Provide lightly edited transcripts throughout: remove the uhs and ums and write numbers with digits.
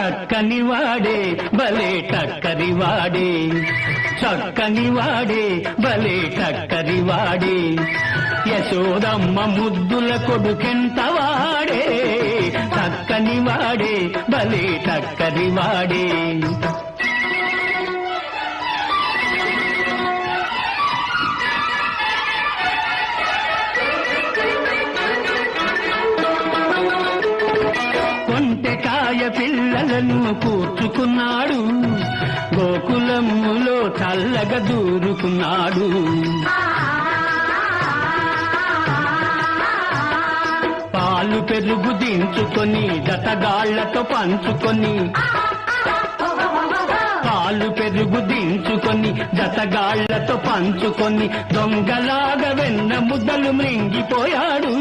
చక్కని వాడే భలే టక్కరి వాడే, చక్కని వాడే భలే టక్కరి వాడే, యశోదమ్మ ముద్దుల కొడుకెంత వాడే, చక్కని వాడే భలే టక్కరి వాడే. కొంటెకాయ పిల్లలను కూర్చుకున్నాడు, గోకులములో చల్లగా దూరుకున్నాడు. పాలు పెరుగు దించుకొని జతగాళ్లతో పంచుకొని, పాలు పెరుగు దించుకొని జతగాళ్లతో పంచుకొని, దొంగలాగా వెన్న ముద్దలు మృంగిపోయాడు.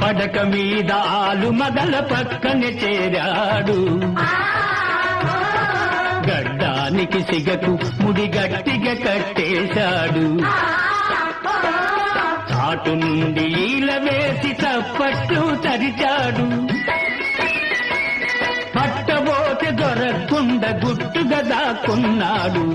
పడక మీద ఆలు మదల పక్కనే చేరాడు, గడ్డానికి సిగకు ముడి గట్టిగా కట్టేశాడు. చాటు నుండి ఈల వేసి చప్పట్లు తరిచాడు, పట్టబోతే దొరకకుండా గుట్టుగా దాక్కున్నాడు.